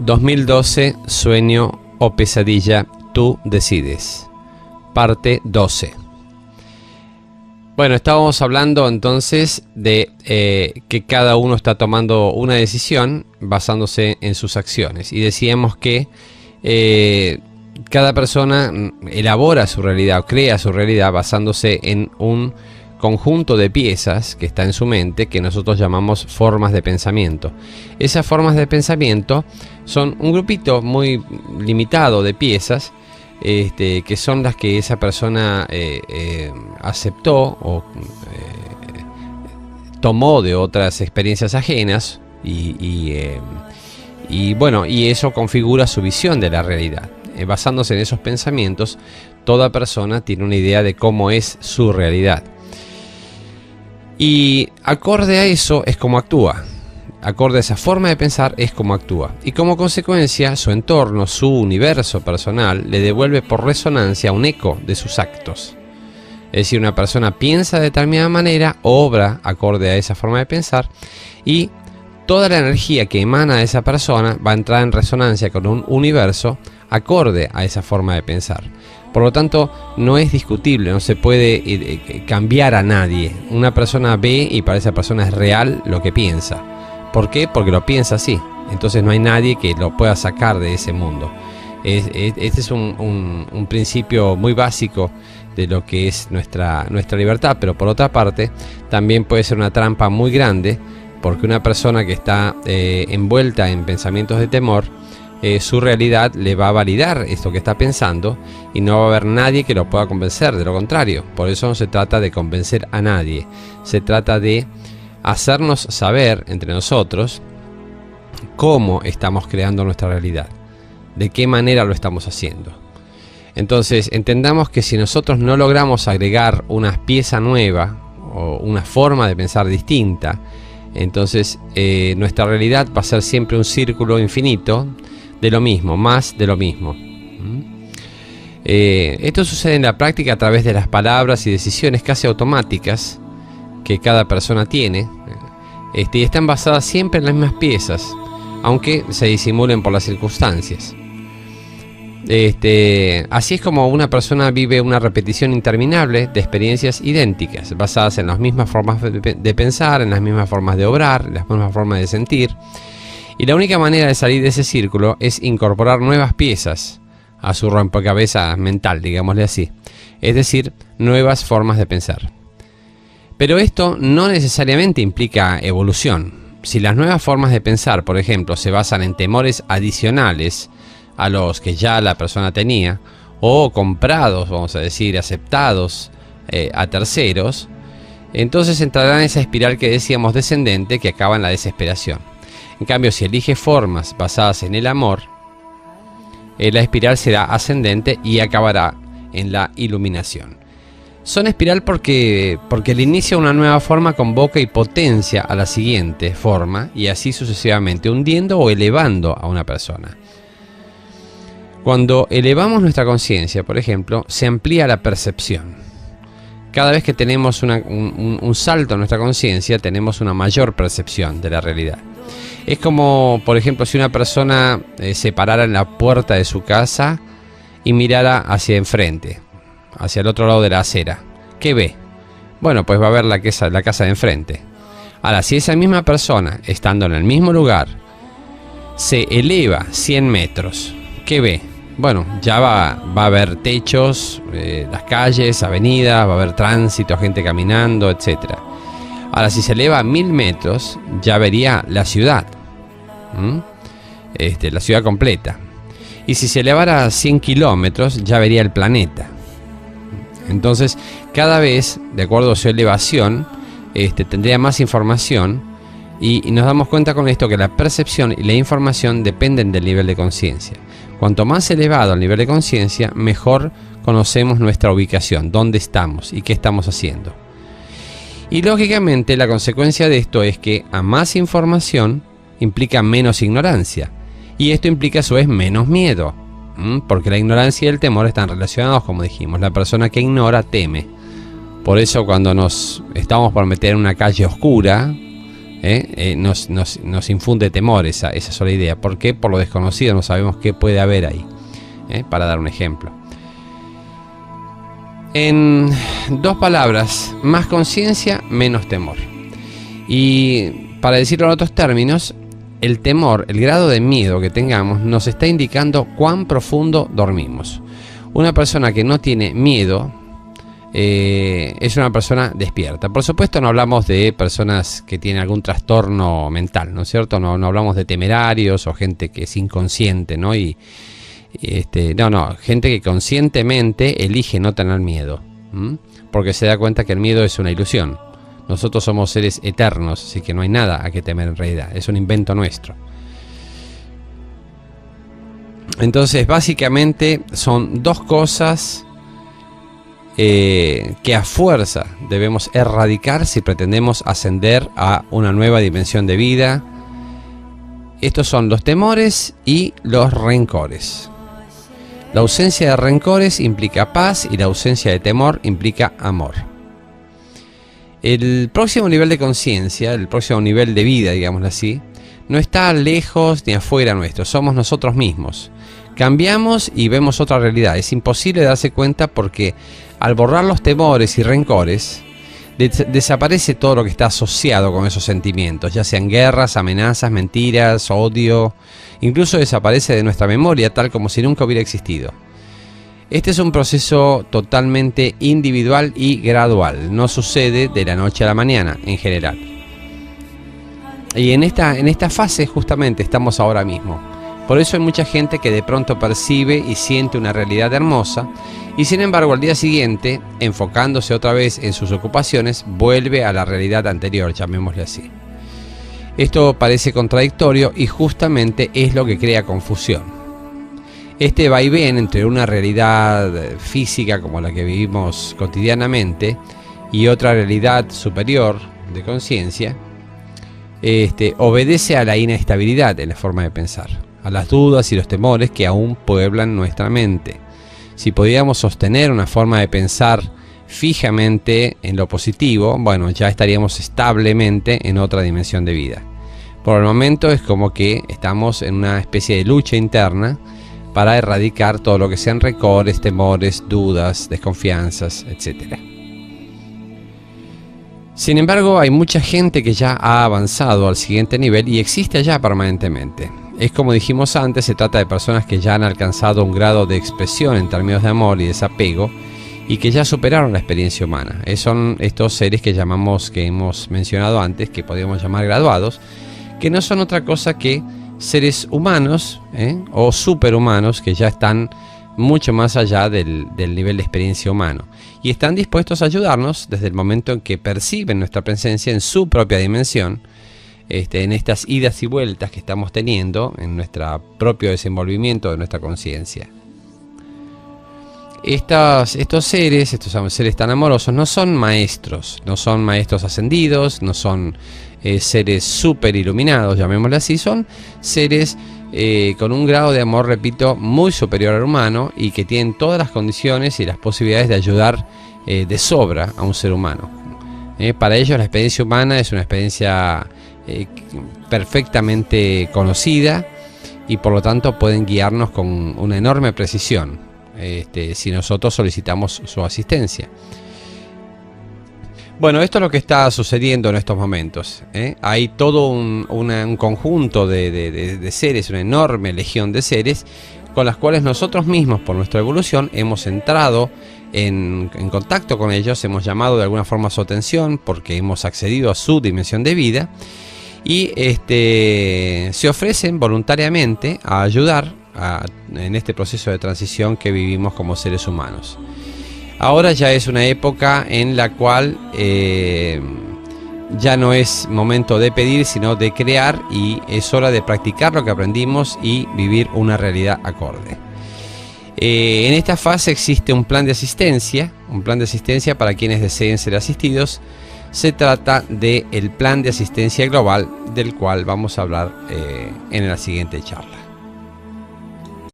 2012, sueño o pesadilla, tú decides. Parte 12. Bueno, estábamos hablando entonces de que cada uno está tomando una decisión basándose en sus acciones. Y decíamos que cada persona elabora su realidad o crea su realidad basándose en un conjunto de piezas que está en su mente, que nosotros llamamos formas de pensamiento. Esas formas de pensamiento son un grupito muy limitado de piezas, que son las que esa persona aceptó o tomó de otras experiencias ajenas y bueno, y eso configura su visión de la realidad. Basándose en esos pensamientos, toda persona tiene una idea de cómo es su realidad. Y acorde a eso es como actúa. Acorde a esa forma de pensar es como actúa. Y como consecuencia, su entorno, su universo personal, le devuelve por resonancia un eco de sus actos. Es decir, una persona piensa de determinada manera, obra acorde a esa forma de pensar, y toda la energía que emana de esa persona va a entrar en resonancia con un universo acorde a esa forma de pensar. Por lo tanto, no es discutible, no se puede cambiar a nadie. Una persona ve y para esa persona es real lo que piensa. ¿Por qué? Porque lo piensa así. Entonces no hay nadie que lo pueda sacar de ese mundo. Este es un principio muy básico de lo que es nuestra libertad, pero por otra parte también puede ser una trampa muy grande, porque una persona que está envuelta en pensamientos de temor, su realidad le va a validar esto que está pensando y no va a haber nadie que lo pueda convencer, de lo contrario. Por eso no se trata de convencer a nadie, se trata de hacernos saber entre nosotros cómo estamos creando nuestra realidad, de qué manera lo estamos haciendo. Entonces entendamos que si nosotros no logramos agregar una pieza nueva o una forma de pensar distinta, entonces nuestra realidad va a ser siempre un círculo infinito de lo mismo, más de lo mismo. Esto sucede en la práctica a través de las palabras y decisiones casi automáticas que cada persona tiene, y están basadas siempre en las mismas piezas, aunque se disimulen por las circunstancias. Así es como una persona vive una repetición interminable de experiencias idénticas, basadas en las mismas formas de pensar, en las mismas formas de obrar, en las mismas formas de sentir. Y la única manera de salir de ese círculo es incorporar nuevas piezas a su rompecabezas mental, digámosle así. Es decir, nuevas formas de pensar. Pero esto no necesariamente implica evolución. Si las nuevas formas de pensar, por ejemplo, se basan en temores adicionales a los que ya la persona tenía, o comprados, vamos a decir, aceptados a terceros, entonces entrará en esa espiral que decíamos descendente, que acaba en la desesperación. En cambio, si elige formas basadas en el amor, la espiral será ascendente y acabará en la iluminación. Son espiral porque el inicio de una nueva forma convoca y potencia a la siguiente forma, y así sucesivamente, hundiendo o elevando a una persona. Cuando elevamos nuestra conciencia, por ejemplo, se amplía la percepción. Cada vez que tenemos un salto en nuestra conciencia, tenemos una mayor percepción de la realidad. Es como, por ejemplo, si una persona se parara en la puerta de su casa y mirara hacia enfrente, hacia el otro lado de la acera. ¿Qué ve? Bueno, pues va a ver la casa de enfrente. Ahora, si esa misma persona, estando en el mismo lugar, se eleva 100 metros, ¿qué ve? Bueno, ya va a haber techos, las calles, avenidas, va a haber tránsito, gente caminando, etc. Ahora, si se eleva a 1000 metros, ya vería la ciudad. La ciudad completa. Y si se elevara a 100 kilómetros, ya vería el planeta. Entonces, cada vez, de acuerdo a su elevación, tendría más información, y nos damos cuenta con esto que la percepción y la información dependen del nivel de conciencia. Cuanto más elevado el nivel de conciencia, mejor conocemos nuestra ubicación, dónde estamos y qué estamos haciendo. Y lógicamente la consecuencia de esto es que a más información implica menos ignorancia, y esto implica a su vez menos miedo, porque la ignorancia y el temor están relacionados, como dijimos. La persona que ignora teme. Por eso cuando nos estamos por meter en una calle oscura, nos infunde temor esa sola idea. ¿Por qué? Por lo desconocido, no sabemos qué puede haber ahí. Para dar un ejemplo. En dos palabras, más conciencia, menos temor. Y para decirlo en otros términos, el temor, el grado de miedo que tengamos, nos está indicando cuán profundo dormimos. Una persona que no tiene miedo es una persona despierta. Por supuesto, no hablamos de personas que tienen algún trastorno mental, ¿no es cierto? No hablamos de temerarios o gente que es inconsciente, ¿no? Gente que conscientemente elige no tener miedo, porque se da cuenta que el miedo es una ilusión. Nosotros somos seres eternos, así que no hay nada a que temer en realidad, es un invento nuestro. Entonces, básicamente son dos cosas que a fuerza debemos erradicar si pretendemos ascender a una nueva dimensión de vida. Estos son los temores y los rencores. La ausencia de rencores implica paz y la ausencia de temor implica amor. El próximo nivel de conciencia, el próximo nivel de vida, digámoslo así, no está lejos ni afuera nuestro, somos nosotros mismos. Cambiamos y vemos otra realidad. Es imposible darse cuenta porque al borrar los temores y rencores, desaparece todo lo que está asociado con esos sentimientos, ya sean guerras, amenazas, mentiras, odio. Incluso desaparece de nuestra memoria, tal como si nunca hubiera existido. Este es un proceso totalmente individual y gradual, no sucede de la noche a la mañana en general. Y en esta fase justamente estamos ahora mismo. Por eso hay mucha gente que de pronto percibe y siente una realidad hermosa, y sin embargo al día siguiente, enfocándose otra vez en sus ocupaciones, vuelve a la realidad anterior, llamémosle así. Esto parece contradictorio y justamente es lo que crea confusión. Este vaivén entre una realidad física como la que vivimos cotidianamente y otra realidad superior de conciencia, obedece a la inestabilidad en la forma de pensar, a las dudas y los temores que aún pueblan nuestra mente. Si pudiéramos sostener una forma de pensar fijamente en lo positivo, bueno, ya estaríamos establemente en otra dimensión de vida. Por el momento es como que estamos en una especie de lucha interna para erradicar todo lo que sean rencores, temores, dudas, desconfianzas, etc. Sin embargo, hay mucha gente que ya ha avanzado al siguiente nivel y existe allá permanentemente. Es como dijimos antes, se trata de personas que ya han alcanzado un grado de expresión en términos de amor y desapego y que ya superaron la experiencia humana. Son estos seres que hemos mencionado antes, que podríamos llamar graduados, que no son otra cosa que seres humanos o superhumanos que ya están mucho más allá del nivel de experiencia humano y están dispuestos a ayudarnos desde el momento en que perciben nuestra presencia en su propia dimensión, en estas idas y vueltas que estamos teniendo en nuestro propio desenvolvimiento de nuestra conciencia. Estos seres tan amorosos, no son maestros ascendidos, no son seres super iluminados, llamémosle así, son seres con un grado de amor, repito, muy superior al humano y que tienen todas las condiciones y las posibilidades de ayudar de sobra a un ser humano. Para ellos la experiencia humana es una experiencia perfectamente conocida y por lo tanto pueden guiarnos con una enorme precisión si nosotros solicitamos su asistencia. Bueno, esto es lo que está sucediendo en estos momentos. Hay todo un conjunto de seres, una enorme legión de seres con las cuales nosotros mismos, por nuestra evolución, hemos entrado en contacto con ellos, hemos llamado de alguna forma su atención porque hemos accedido a su dimensión de vida y se ofrecen voluntariamente a ayudar en este proceso de transición que vivimos como seres humanos. Ahora ya es una época en la cual ya no es momento de pedir, sino de crear, y es hora de practicar lo que aprendimos y vivir una realidad acorde. En esta fase existe un plan de asistencia para quienes deseen ser asistidos. Se trata del plan de asistencia global del cual vamos a hablar en la siguiente charla.